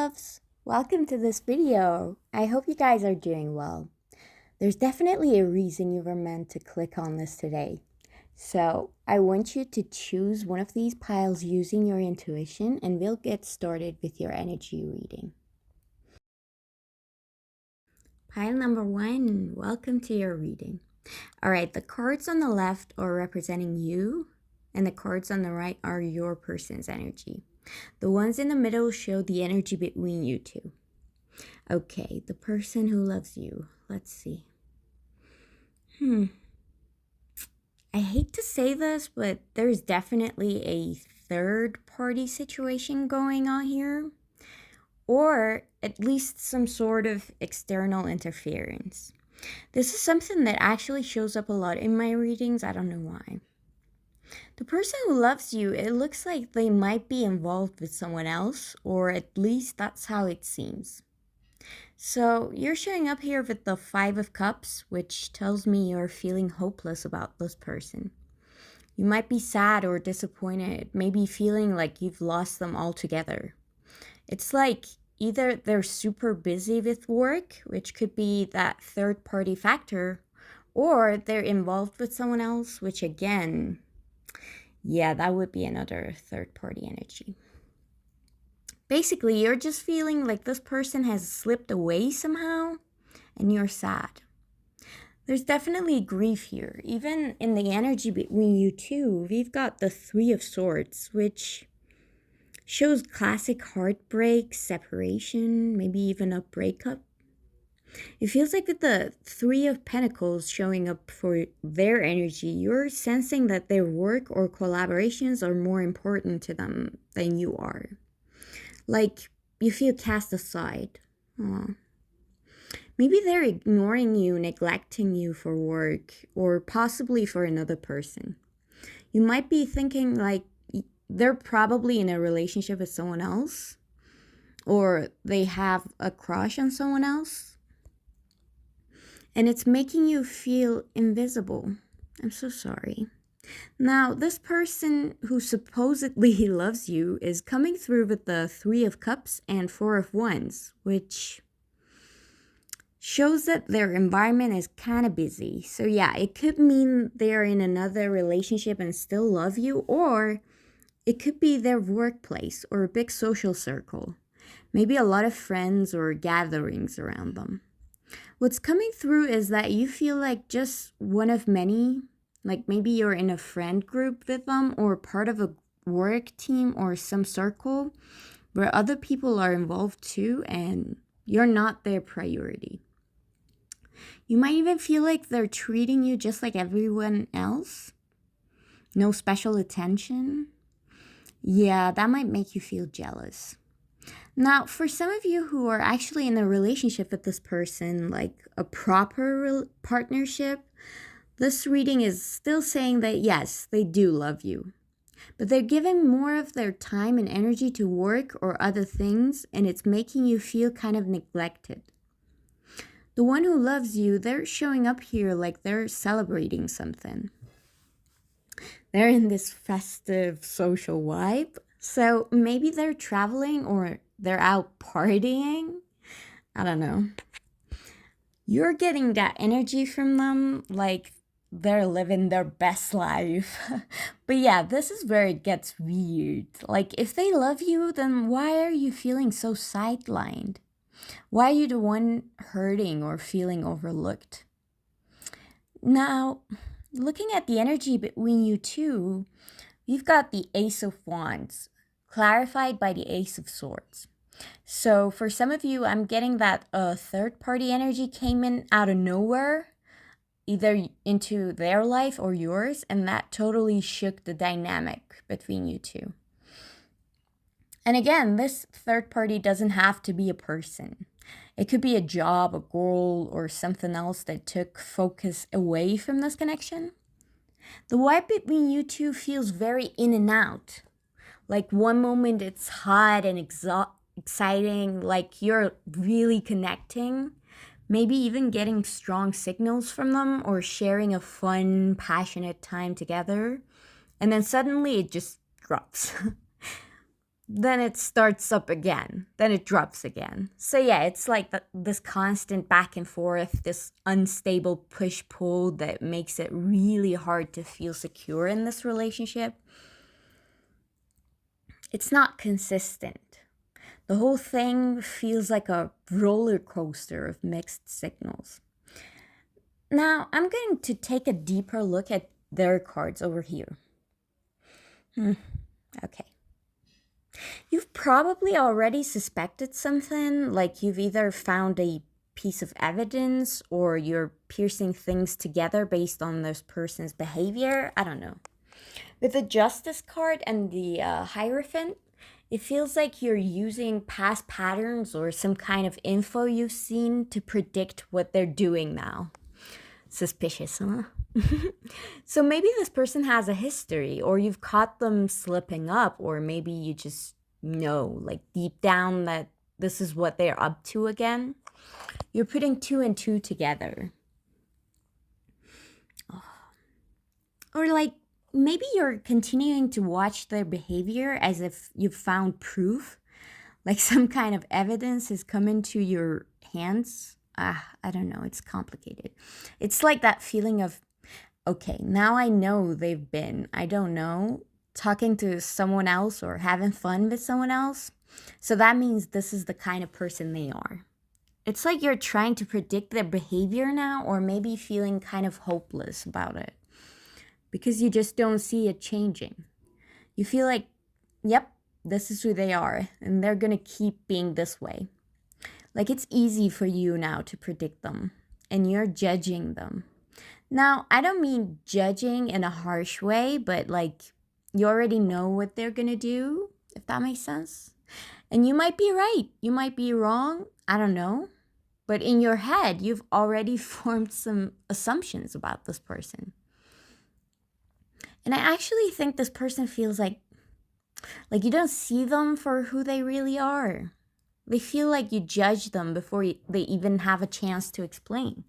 loves! Welcome to this video. I hope you guys are doing well. There's definitely a reason you were meant to click on this today. So I want you to choose one of these piles using your intuition, and we'll get started with your energy reading. Pile number 1, welcome to your reading. All right, the cards on the left are representing you, and the cards on the right are your person's energy. The ones in the middle show the energy between you two. Okay, the person who loves you. Let's see. I hate to say this, but there's definitely a third party situation going on here. Or at least some sort of external interference. This is something that actually shows up a lot in my readings. I don't know why. The person who loves you, it looks like they might be involved with someone else, or at least that's how it seems. So you're showing up here with the 5 of Cups, which tells me you're feeling hopeless about this person. You might be sad or disappointed, maybe feeling like you've lost them altogether. It's like either they're super busy with work, which could be that third-party factor, or they're involved with someone else, which again, yeah, that would be another third-party energy. Basically, you're just feeling like this person has slipped away somehow, and you're sad. There's definitely grief here. Even in the energy between you two, we've got the 3 of Swords, which shows classic heartbreak, separation, maybe even a breakup. It feels like with the 3 of Pentacles showing up for their energy, you're sensing that their work or collaborations are more important to them than you are. Like, you feel cast aside. Aww. Maybe they're ignoring you, neglecting you for work, or possibly for another person. You might be thinking like they're probably in a relationship with someone else, or they have a crush on someone else. And it's making you feel invisible. I'm so sorry. Now, this person who supposedly loves you is coming through with the 3 of Cups and 4 of Wands, which shows that their environment is kind of busy. So yeah, it could mean they're in another relationship and still love you, or it could be their workplace or a big social circle. Maybe a lot of friends or gatherings around them. What's coming through is that you feel like just one of many, like maybe you're in a friend group with them or part of a work team or some circle where other people are involved too, and you're not their priority. You might even feel like they're treating you just like everyone else. No special attention. Yeah, that might make you feel jealous. Now, for some of you who are actually in a relationship with this person, like a proper partnership, this reading is still saying that yes, they do love you. But they're giving more of their time and energy to work or other things, and it's making you feel kind of neglected. The one who loves you, they're showing up here like they're celebrating something. They're in this festive social vibe. So maybe they're traveling or they're out partying. I don't know. You're getting that energy from them like they're living their best life. But yeah, this is where it gets weird. Like if they love you, then why are you feeling so sidelined? Why are you the one hurting or feeling overlooked? Now, looking at the energy between you two, we've got the Ace of Wands, clarified by the Ace of Swords. So for some of you, I'm getting that third-party energy came in out of nowhere, either into their life or yours, and that totally shook the dynamic between you two. And again, this third party doesn't have to be a person. It could be a job, a goal, or something else that took focus away from this connection. The vibe between you two feels very in and out. Like one moment it's hot and exciting, like you're really connecting, maybe even getting strong signals from them or sharing a fun, passionate time together. And then suddenly it just drops. then it starts up again, then it drops again. So yeah, it's like this constant back and forth, this unstable push pull that makes it really hard to feel secure in this relationship. It's not consistent. The whole thing feels like a roller coaster of mixed signals. Now, I'm going to take a deeper look at their cards over here. Okay. You've probably already suspected something, like you've either found a piece of evidence or you're piecing things together based on this person's behavior. I don't know. With the Justice card and the Hierophant, it feels like you're using past patterns or some kind of info you've seen to predict what they're doing now. Suspicious, huh? So maybe this person has a history, or you've caught them slipping up, or maybe you just know, like deep down, that this is what they're up to again. You're putting two and two together. Or like maybe you're continuing to watch their behavior as if you've found proof, like some kind of evidence has come into your hands. I don't know, it's complicated. It's like that feeling of, okay, now I know they've been, I don't know, talking to someone else or having fun with someone else. So that means this is the kind of person they are. It's like you're trying to predict their behavior now, or maybe feeling kind of hopeless about it because you just don't see it changing. You feel like, yep, this is who they are, and they're gonna keep being this way. Like it's easy for you now to predict them, and you're judging them. Now, I don't mean judging in a harsh way, but like you already know what they're gonna do, if that makes sense. And you might be right, you might be wrong, I don't know. But in your head, you've already formed some assumptions about this person. And I actually think this person feels like you don't see them for who they really are. They feel like you judge them before they even have a chance to explain.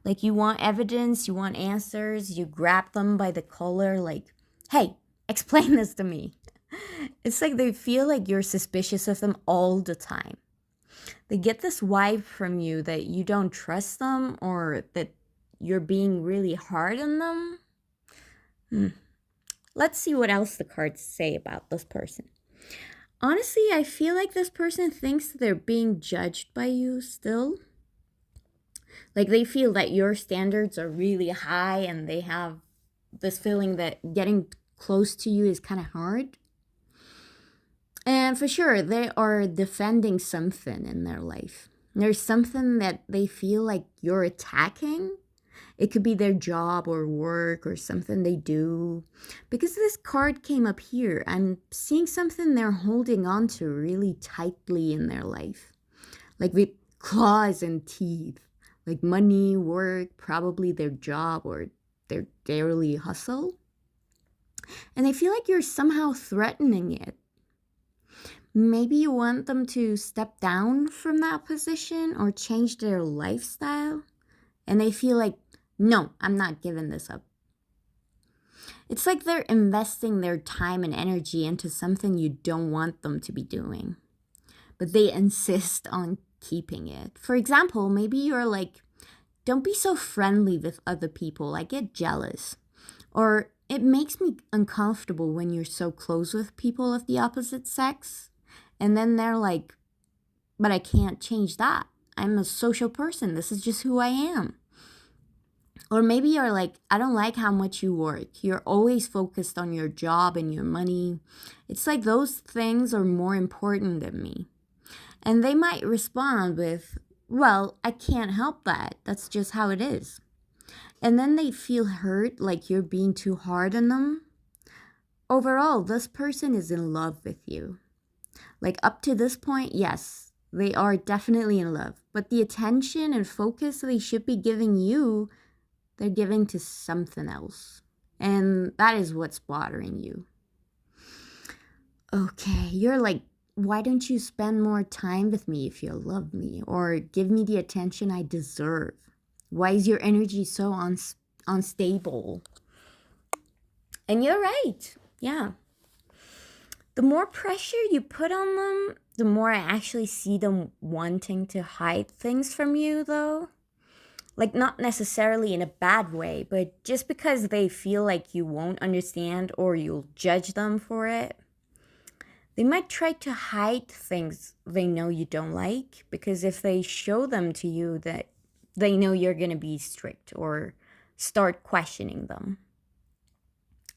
Like you want evidence, you want answers, you grab them by the collar like, hey, explain this to me. It's like they feel like you're suspicious of them all the time. They get this vibe from you that you don't trust them or that you're being really hard on them. Let's see what else the cards say about this person. Honestly, I feel like this person thinks they're being judged by you still. Like they feel that your standards are really high and they have this feeling that getting close to you is kind of hard. And for sure, they are defending something in their life. There's something that they feel like you're attacking. It could be their job or work or something they do. Because this card came up here, I'm seeing something they're holding on to really tightly in their life. Like with claws and teeth. Like money, work, probably their job or their daily hustle. And they feel like you're somehow threatening it. Maybe you want them to step down from that position or change their lifestyle. And they feel like, no, I'm not giving this up. It's like they're investing their time and energy into something you don't want them to be doing. But they insist on keeping it. For example, maybe you're like, don't be so friendly with other people. I get jealous. Or it makes me uncomfortable when you're so close with people of the opposite sex. And then they're like, but I can't change that. I'm a social person. This is just who I am. Or maybe you're like, I don't like how much you work. You're always focused on your job and your money. It's like those things are more important than me. And they might respond with, well, I can't help that. That's just how it is. And then they feel hurt, like you're being too hard on them. Overall, this person is in love with you. Like up to this point, yes, they are definitely in love. But the attention and focus they should be giving you, they're giving to something else. And that is what's bothering you. Okay, you're like, why don't you spend more time with me if you love me? Or give me the attention I deserve? Why is your energy so unstable? And you're right. Yeah. The more pressure you put on them, the more I actually see them wanting to hide things from you, though. Like, not necessarily in a bad way, but just because they feel like you won't understand or you'll judge them for it. They might try to hide things they know you don't like, because if they show them to you, that they know you're going to be strict or start questioning them.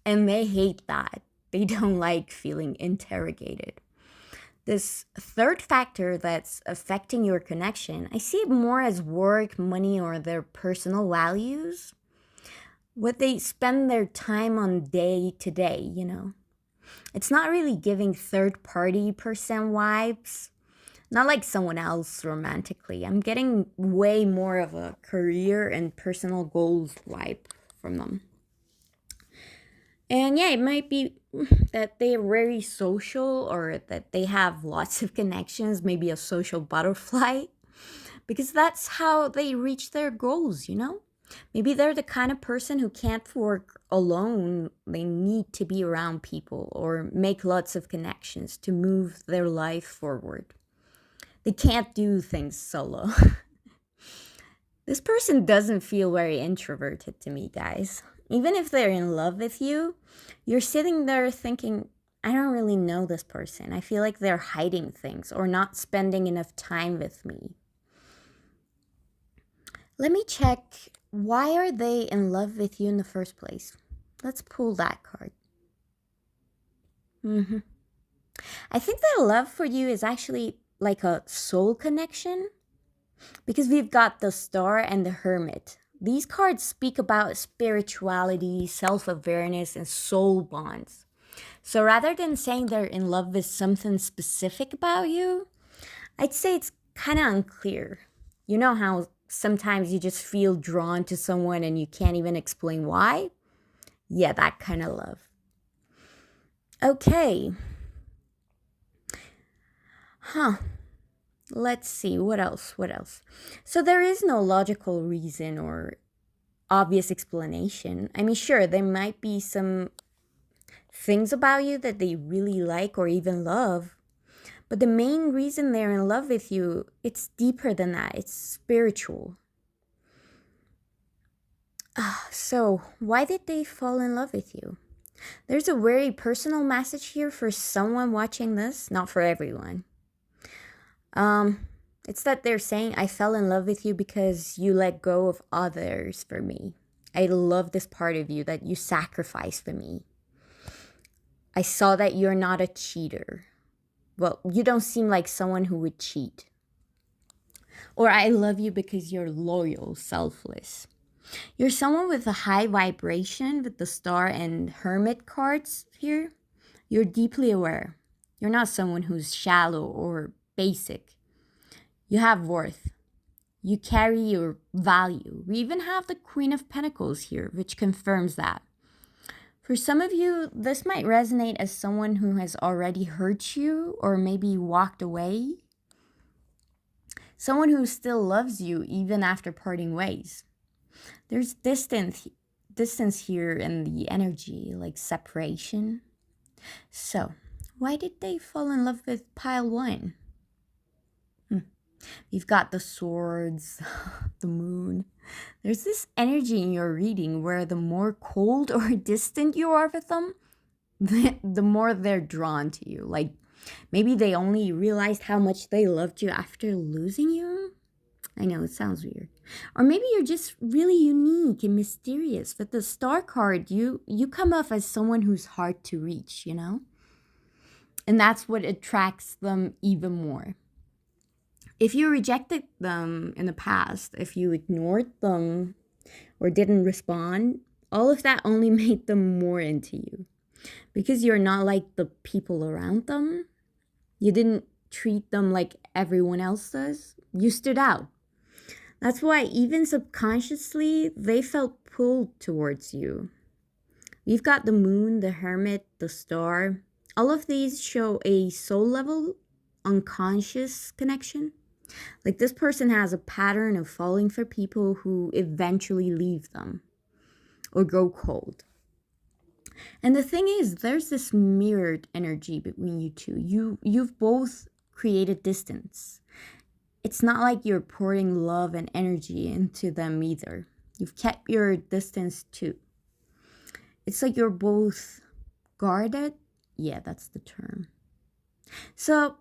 And they hate that. They don't like feeling interrogated. This third factor that's affecting your connection, I see it more as work, money, or their personal values. What they spend their time on day to day, you know. It's not really giving third party person vibes. Not like someone else romantically. I'm getting way more of a career and personal goals vibe from them. And yeah, it might be that they're very social or that they have lots of connections, maybe a social butterfly, because that's how they reach their goals, you know? Maybe they're the kind of person who can't work alone. They need to be around people or make lots of connections to move their life forward. They can't do things solo. This person doesn't feel very introverted to me, guys. Even if they're in love with you, you're sitting there thinking, I don't really know this person. I feel like they're hiding things or not spending enough time with me. Let me check, why are they in love with you in the first place? Let's pull that card. I think their love for you is actually like a soul connection, because we've got the Star and the Hermit. These cards speak about spirituality, self-awareness, and soul bonds. So rather than saying they're in love with something specific about you, I'd say it's kind of unclear. You know how sometimes you just feel drawn to someone and you can't even explain why? Yeah, that kind of love. Okay. Let's see, what else? So there is no logical reason or obvious explanation. I mean, sure, there might be some things about you that they really like or even love, but the main reason they're in love with you, it's deeper than that. It's spiritual. So why did they fall in love with you? There's a very personal message here for someone watching this, not for everyone. It's that they're saying, I fell in love with you because you let go of others for me. I love this part of you that you sacrificed for me. I saw that you're not a cheater. Well, you don't seem like someone who would cheat. Or I love you because you're loyal, selfless. You're someone with a high vibration with the Star and Hermit cards here. You're deeply aware. You're not someone who's shallow or basic. You have worth. You carry your value. We even have the Queen of Pentacles here, which confirms that. For some of you, this might resonate as someone who has already hurt you or maybe walked away. Someone who still loves you even after parting ways. There's distance here in the energy, like separation. So, why did they fall in love with pile 1? We've got the swords, the moon. There's this energy in your reading where the more cold or distant you are with them, the more they're drawn to you. Like, maybe they only realized how much they loved you after losing you. I know, it sounds weird. Or maybe you're just really unique and mysterious. With the Star card, you come off as someone who's hard to reach, you know? And that's what attracts them even more. If you rejected them in the past, if you ignored them or didn't respond, all of that only made them more into you. Because you're not like the people around them. You didn't treat them like everyone else does. You stood out. That's why even subconsciously, they felt pulled towards you. We've got the moon, the hermit, the star. All of these show a soul level, unconscious connection. Like, this person has a pattern of falling for people who eventually leave them or go cold. And the thing is, there's this mirrored energy between you two. You've both created distance. It's not like you're pouring love and energy into them either. You've kept your distance too. It's like you're both guarded. Yeah, that's the term. So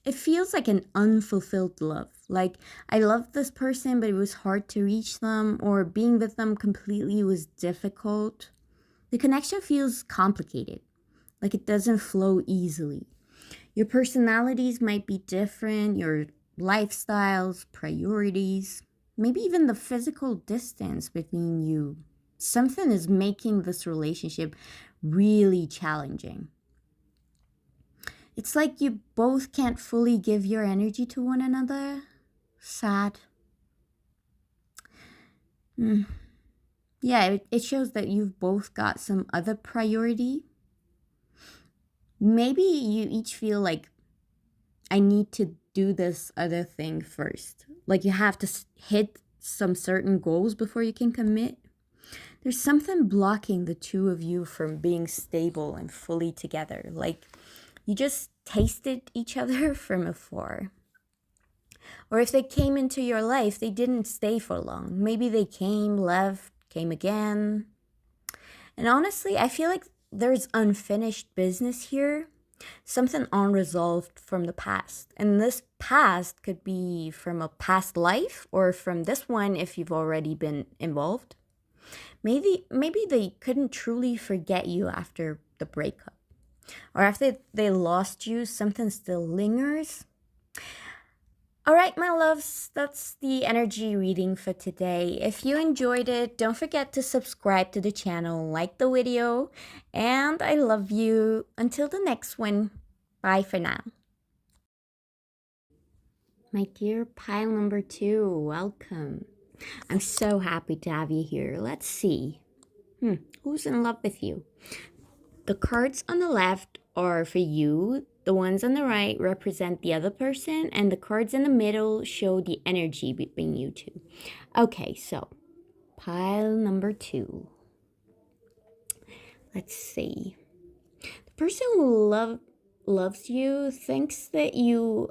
it feels like an unfulfilled love. Like, I loved this person, but it was hard to reach them, or being with them completely was difficult. The connection feels complicated, like it doesn't flow easily. Your personalities might be different, your lifestyles, priorities, maybe even the physical distance between you. Something is making this relationship really challenging. It's like you both can't fully give your energy to one another. Sad. Yeah, it shows that you've both got some other priority. Maybe you each feel like, I need to do this other thing first. Like you have to hit some certain goals before you can commit. There's something blocking the two of you from being stable and fully together. Like you just tasted each other from afar. Or if they came into your life, they didn't stay for long. Maybe they came, left, came again. And honestly, I feel like there's unfinished business here. Something unresolved from the past. And this past could be from a past life or from this one if you've already been involved. Maybe they couldn't truly forget you after the breakup. Or after they lost you, something still lingers. All right, my loves, that's the energy reading for today. If you enjoyed it, don't forget to subscribe to the channel, like the video, and I love you. Until the next one, bye for now. My dear pile number 2, welcome. I'm so happy to have you here. Let's see. Who's in love with you? The cards on the left are for you. The ones on the right represent the other person, and the cards in the middle show the energy between you two. Okay, so pile number 2. Let's see. The person who loves you thinks that you,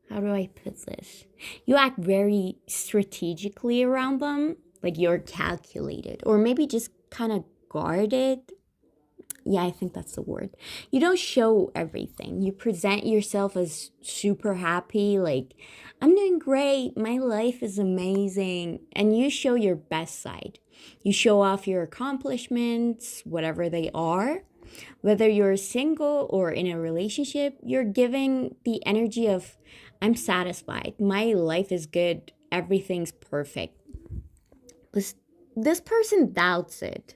how do I put this? You act very strategically around them, like you're calculated, or maybe just kind of guarded. Yeah, I think that's the word. You don't show everything. You present yourself as super happy, like, I'm doing great, my life is amazing. And you show your best side. You show off your accomplishments, whatever they are. Whether you're single or in a relationship, you're giving the energy of, I'm satisfied, my life is good, everything's perfect. This person doubts it.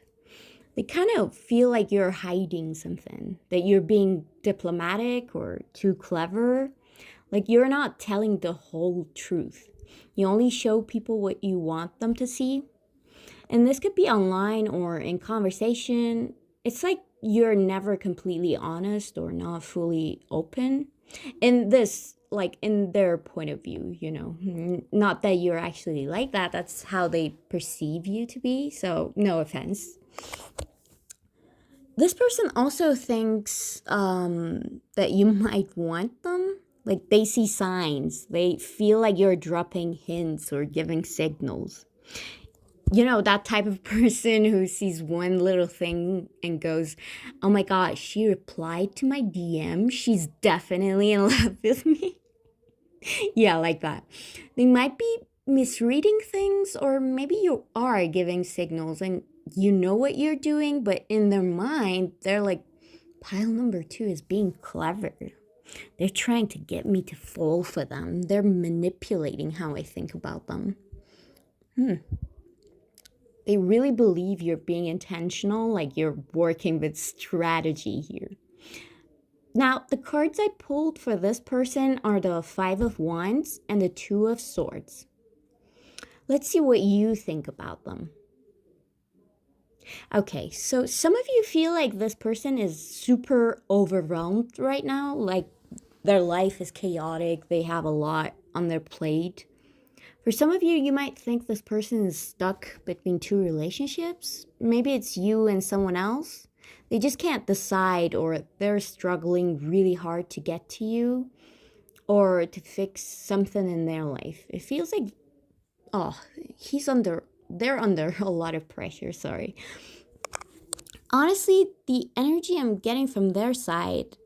They kind of feel like you're hiding something, that you're being diplomatic or too clever. Like you're not telling the whole truth. You only show people what you want them to see. And this could be online or in conversation. It's like you're never completely honest or not fully open. In this, like in their point of view, you know, not that you're actually like that. That's how they perceive you to be. So no offense. This person also thinks that you might want them. Like they see signs. They feel like you're dropping hints or giving signals. You know, that type of person who sees one little thing and goes, oh my God, she replied to my DM. She's definitely in love with me. Yeah, like that. They might be misreading things, or maybe you are giving signals and you know what you're doing, but in their mind, they're like, pile number 2 is being clever. They're trying to get me to fall for them. They're manipulating how I think about them. They really believe you're being intentional, like you're working with strategy here. Now, the cards I pulled for this person are the 5 of Wands and the 2 of Swords. Let's see what you think about them. Okay, so some of you feel like this person is super overwhelmed right now, like their life is chaotic, they have a lot on their plate. For some of you, you might think this person is stuck between two relationships. Maybe it's you and someone else. They just can't decide, or they're struggling really hard to get to you or to fix something in their life. It feels like, oh, they're under a lot of pressure, sorry. Honestly, the energy I'm getting from their side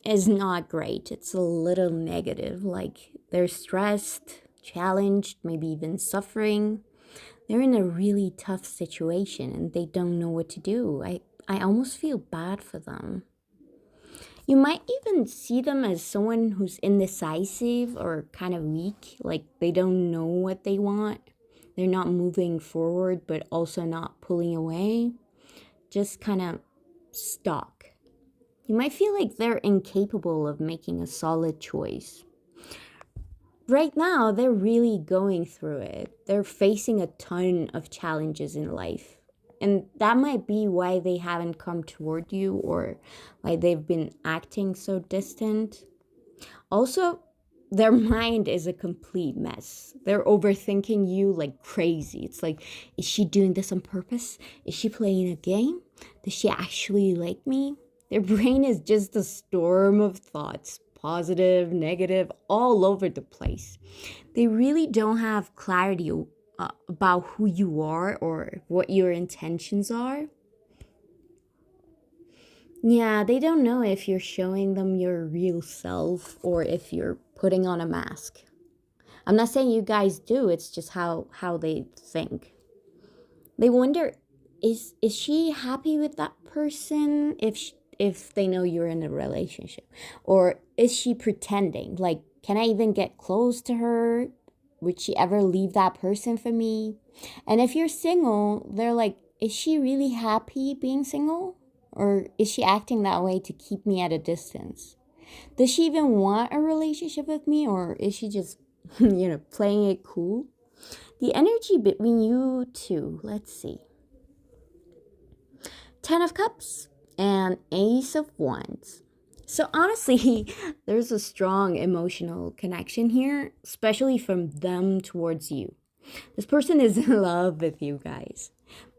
is not great. It's a little negative, like they're stressed, challenged, maybe even suffering. They're in a really tough situation and they don't know what to do. I almost feel bad for them. You might even see them as someone who's indecisive or kind of weak, like they don't know what they want. They're not moving forward, but also not pulling away. Just kind of stuck. You might feel like they're incapable of making a solid choice. Right now, they're really going through it. They're facing a ton of challenges in life. And that might be why they haven't come toward you or why they've been acting so distant. Also, their mind is a complete mess. They're overthinking you like crazy. It's like, is she doing this on purpose? Is she playing a game? Does she actually like me? Their brain is just a storm of thoughts, positive, negative, all over the place. They really don't have clarity about who you are or what your intentions are. Yeah, they don't know if you're showing them your real self or if you're putting on a mask. I'm not saying you guys do, it's just how they think. They wonder, is she happy with that person if they know you're in a relationship? Or is she pretending? Like, can I even get close to her? Would she ever leave that person for me? And if you're single, they're like, is she really happy being single? Or is she acting that way to keep me at a distance? Does she even want a relationship with me? Or is she just, playing it cool? The energy between you two, let's see. 10 of Cups and Ace of Wands. So honestly, there's a strong emotional connection here, especially from them towards you. This person is in love with you guys.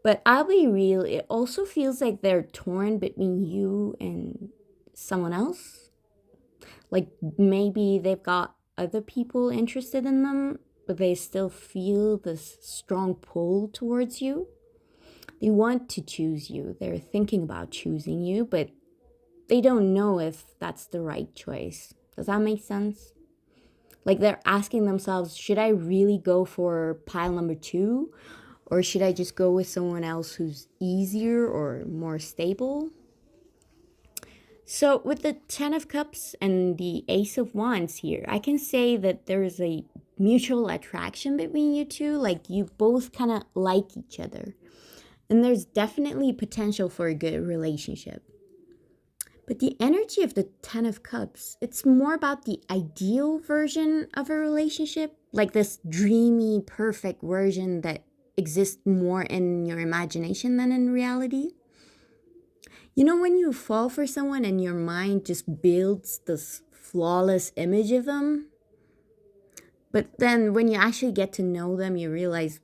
But I'll be real, it also feels like they're torn between you and someone else. Like maybe they've got other people interested in them, but they still feel this strong pull towards you. They want to choose you. They're thinking about choosing you, but they don't know if that's the right choice. Does that make sense? Like they're asking themselves, should I really go for pile number 2? Or should I just go with someone else who's easier or more stable? So with the 10 of Cups and the Ace of Wands here, I can say that there is a mutual attraction between you two. Like you both kind of like each other. And there's definitely potential for a good relationship. But the energy of the 10 of Cups, it's more about the ideal version of a relationship. Like this dreamy, perfect version that exists more in your imagination than in reality. You know when you fall for someone and your mind just builds this flawless image of them? But then when you actually get to know them, you realize,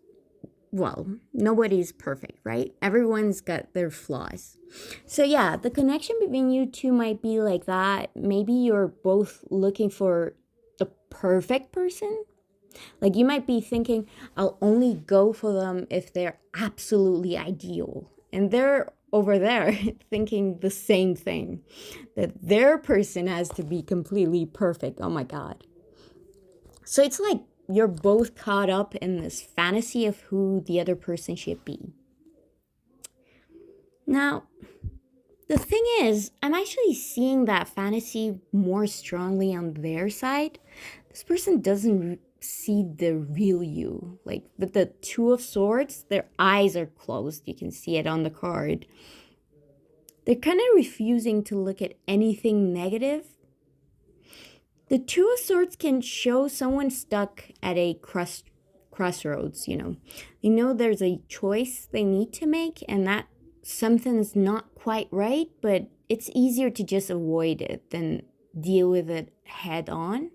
well, nobody's perfect, right? Everyone's got their flaws. So yeah, the connection between you two might be like that. Maybe you're both looking for the perfect person. Like you might be thinking, I'll only go for them if they're absolutely ideal. And they're over there thinking the same thing, that their person has to be completely perfect. Oh my God. So it's like you're both caught up in this fantasy of who the other person should be. Now, the thing is, I'm actually seeing that fantasy more strongly on their side. This person doesn't see the real you. Like with the 2 of Swords, their eyes are closed. You can see it on the card. They're kind of refusing to look at anything negative. The 2 of Swords can show someone stuck at a crossroads, They know there's a choice they need to make and that something's not quite right, but it's easier to just avoid it than deal with it head on.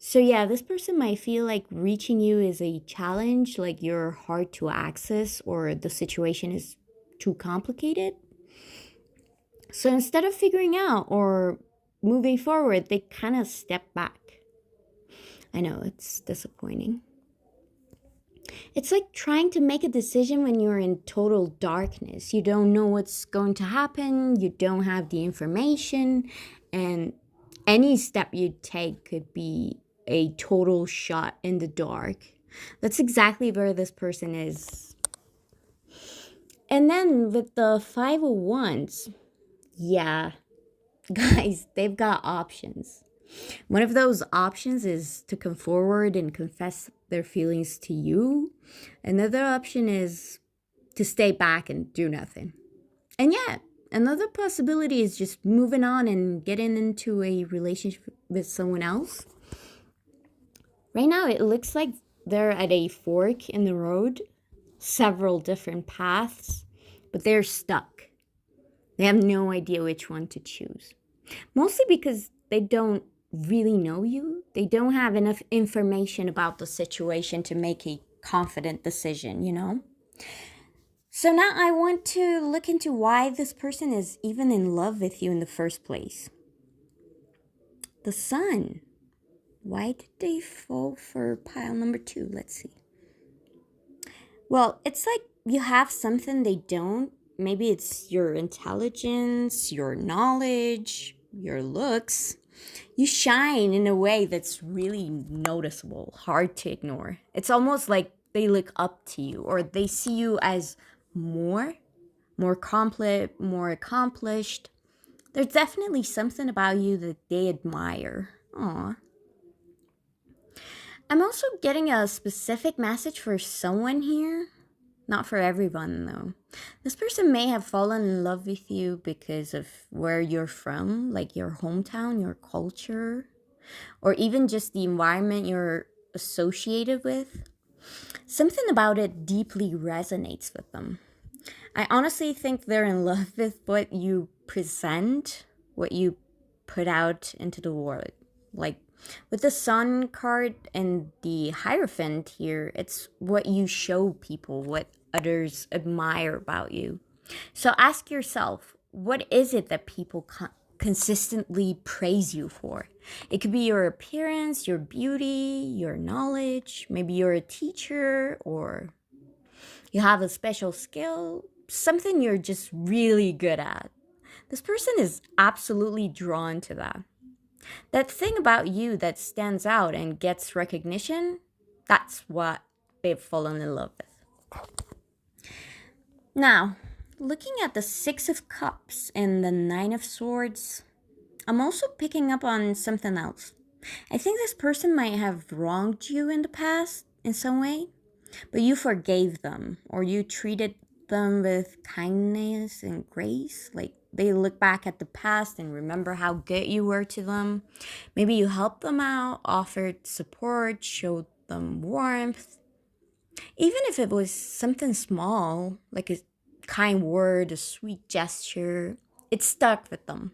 So yeah, this person might feel like reaching you is a challenge, like you're hard to access or the situation is too complicated. So instead of figuring out or moving forward, they kind of step back. I know it's disappointing. It's like trying to make a decision when you're in total darkness. You don't know what's going to happen, you don't have the information, and any step you take could be a total shot in the dark. That's exactly where this person is. And then with the 501s, yeah, guys, they've got options. One of those options is to come forward and confess their feelings to you. Another option is to stay back and do nothing. And yeah, another possibility is just moving on and getting into a relationship with someone else. Right now, it looks like they're at a fork in the road, several different paths, but they're stuck. They have no idea which one to choose. Mostly because they don't really know you. They don't have enough information about the situation to make a confident decision, you know? So now I want to look into why this person is even in love with you in the first place. The sun. Why did they fall for pile number 2? Let's see. Well, it's like you have something they don't. Maybe it's your intelligence, your knowledge, your looks. You shine in a way that's really noticeable, hard to ignore. It's almost like they look up to you or they see you as more complete, more accomplished. There's definitely something about you that they admire. Aw. I'm also getting a specific message for someone here. Not for everyone, though. This person may have fallen in love with you because of where you're from, like your hometown, your culture, or even just the environment you're associated with. Something about it deeply resonates with them. I honestly think they're in love with what you present, what you put out into the world. Like with the Sun card and the Hierophant here, it's what you show people, what others admire about you. So ask yourself, what is it that people consistently praise you for? It could be your appearance, your beauty, your knowledge. Maybe you're a teacher or you have a special skill, something you're just really good at. This person is absolutely drawn to that. That thing about you that stands out and gets recognition, that's what they've fallen in love with. Now, looking at the Six of Cups and the Nine of Swords, I'm also picking up on something else. I think this person might have wronged you in the past in some way, but you forgave them or you treated them with kindness and grace. Like they look back at the past and remember how good you were to them. Maybe you helped them out, offered support, showed them warmth. Even if it was something small, like a kind word, a sweet gesture, it stuck with them.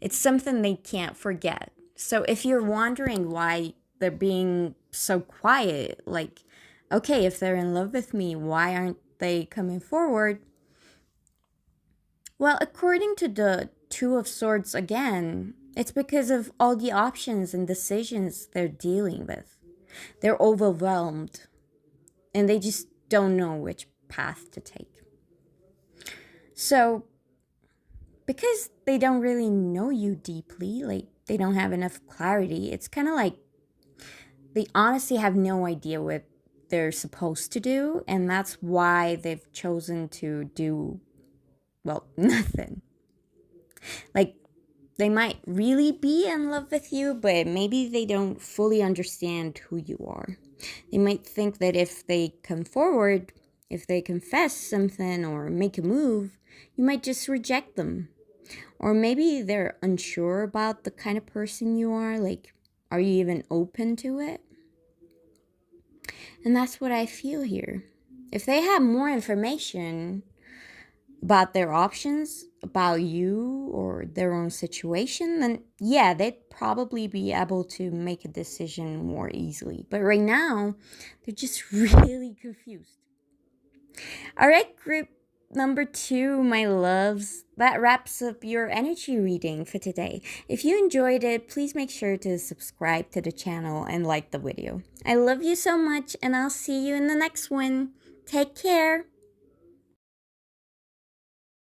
It's something they can't forget. So if you're wondering why they're being so quiet, like, okay, if they're in love with me, why aren't they coming forward? Well, according to the Two of Swords again, it's because of all the options and decisions they're dealing with. They're overwhelmed and they just don't know which path to take. So, because they don't really know you deeply, like they don't have enough clarity, it's kind of like they honestly have no idea what they're supposed to do, and that's why they've chosen to do, well, nothing. Like, they might really be in love with you, but maybe they don't fully understand who you are. They might think that if they come forward, if they confess something or make a move, you might just reject them. Or maybe they're unsure about the kind of person you are. Like, are you even open to it? And that's what I feel here. If they have more information, about their options, about you or their own situation, then yeah, they'd probably be able to make a decision more easily. But right now, they're just really confused. All right, group number 2, my loves. That wraps up your energy reading for today. If you enjoyed it, please make sure to subscribe to the channel and like the video. I love you so much, and I'll see you in the next one. Take care.